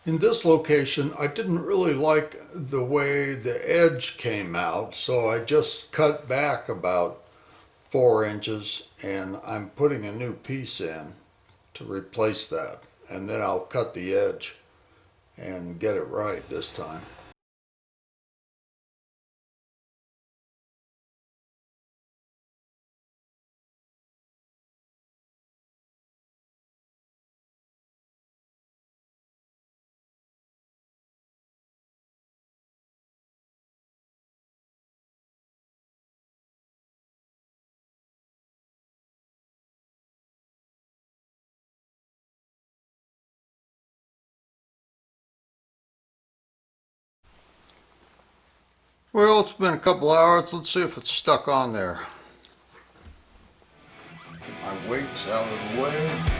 In this location, I didn't really like the way the edge came out, so I just cut back about 4 inches and I'm putting a new piece in to replace that. And then I'll cut the edge and get it right this time. Well, it's been a couple hours. Let's see if it's stuck on there. Get my weights out of the way.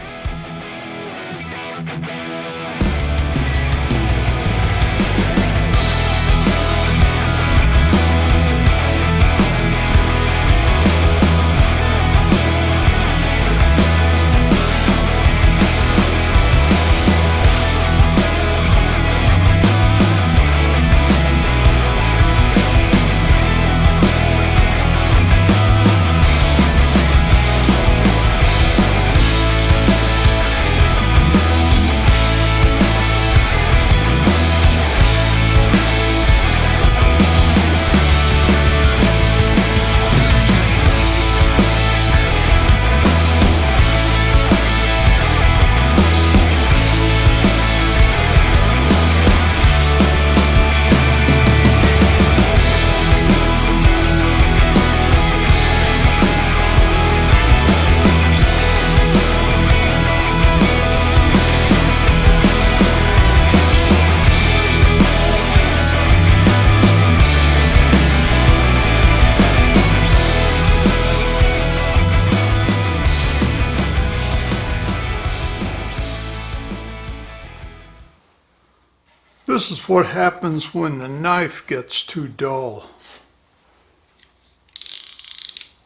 This is what happens when the knife gets too dull.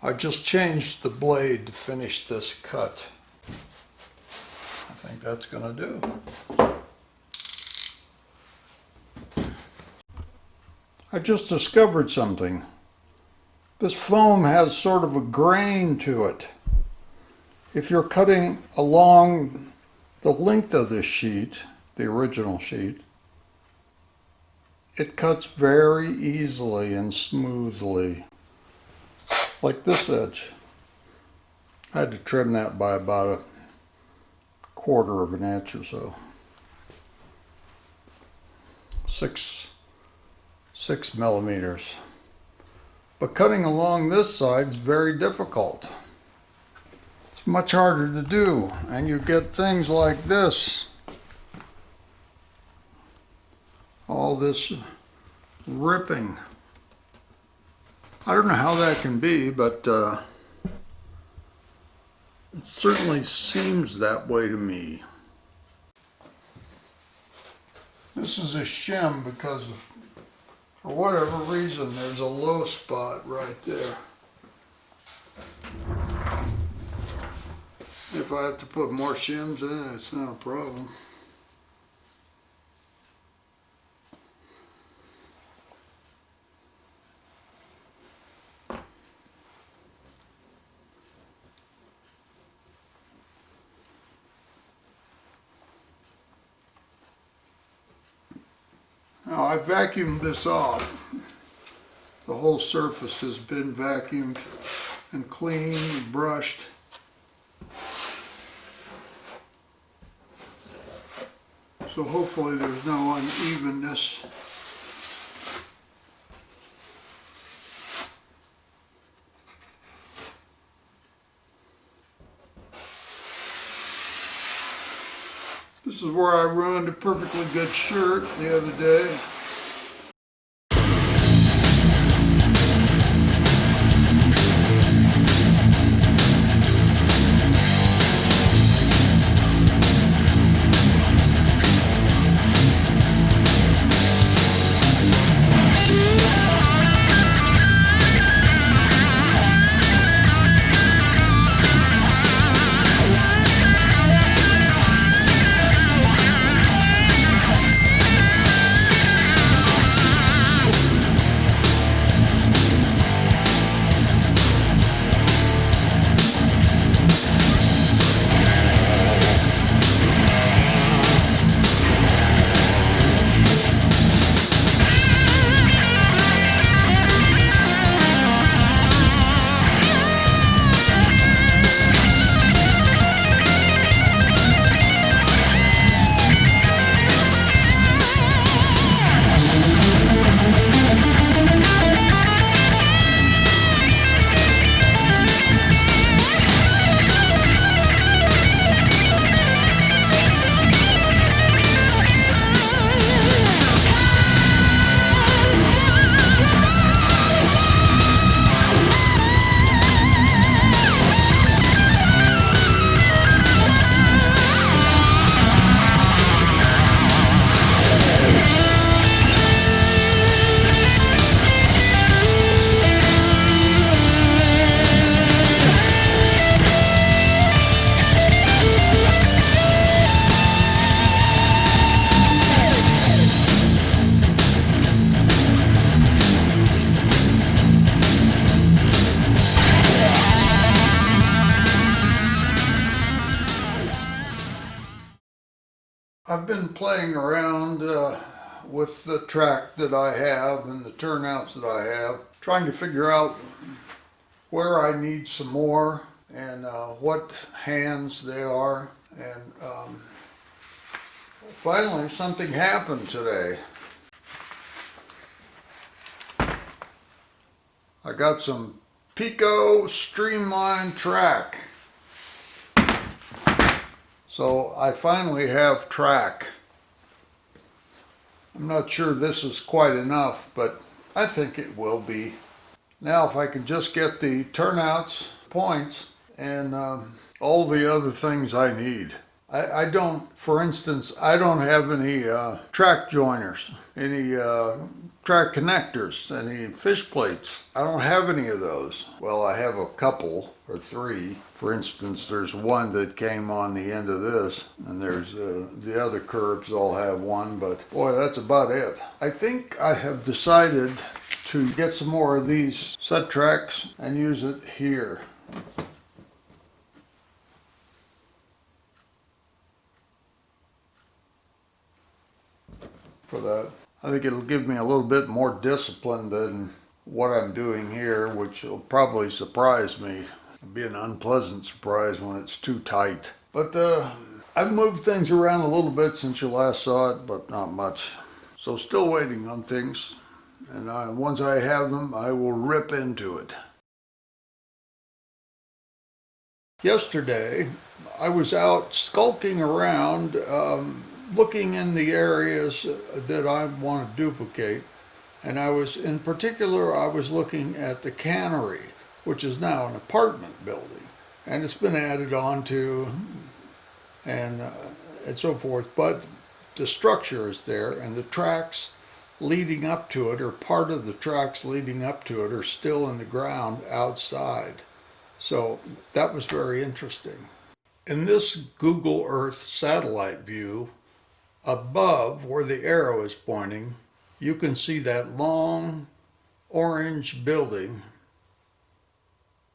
I just changed the blade to finish this cut. I think that's going to do. I just discovered something. This foam has sort of a grain to it. If you're cutting along the length of this sheet, the original sheet, it cuts very easily and smoothly, like this edge. I had to trim that by about 1/4 of an inch or so. Six millimeters. But cutting along this side is very difficult. It's much harder to do, and you get things like this. All this ripping. I don't know how that can be, but it certainly seems that way to me. This is a shim because for whatever reason, there's a low spot right there. If I have to put more shims in, it's not a problem. Now I vacuumed this off. The whole surface has been vacuumed and cleaned and brushed. So hopefully there's no unevenness. This is where I ruined a perfectly good shirt the other day. I've been playing around with the track that I have and the turnouts that I have, trying to figure out where I need some more and what hands they are. And finally, something happened today. I got some Pico Streamline track. So I finally have track. I'm not sure this is quite enough, but I think it will be. Now if I can just get the turnouts, points, and all the other things I need. I don't, for instance, I don't have any track joiners, any track connectors, any fish plates. I don't have any of those. Well, I have a couple or three. For instance, there's one that came on the end of this, and there's the other curves all have one, but boy, that's about it. I think I have decided to get some more of these set tracks and use it here. For that. I think it'll give me a little bit more discipline than what I'm doing here, which will probably surprise me. It'll be an unpleasant surprise when it's too tight. But I've moved things around a little bit since you last saw it, but not much. So still waiting on things. And once I have them, I will rip into it. Yesterday, I was out skulking around, looking in the areas that I want to duplicate. And I was looking at the cannery, which is now an apartment building. And it's been added on to and so forth. But the structure is there, and the tracks leading up to it, or part of the tracks leading up to it, are still in the ground outside. So that was very interesting. In this Google Earth satellite view, above where the arrow is pointing, you can see that long orange building.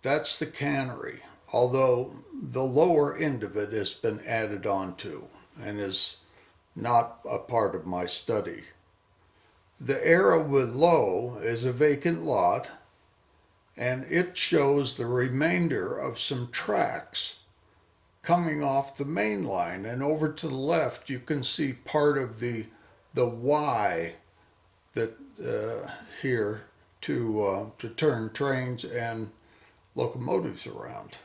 That's the cannery, although the lower end of it has been added onto and is not a part of my study. The arrow below is a vacant lot, and it shows the remainder of some tracks coming off the main line. And over to the left, you can see part of the Y that here to turn trains and locomotives around.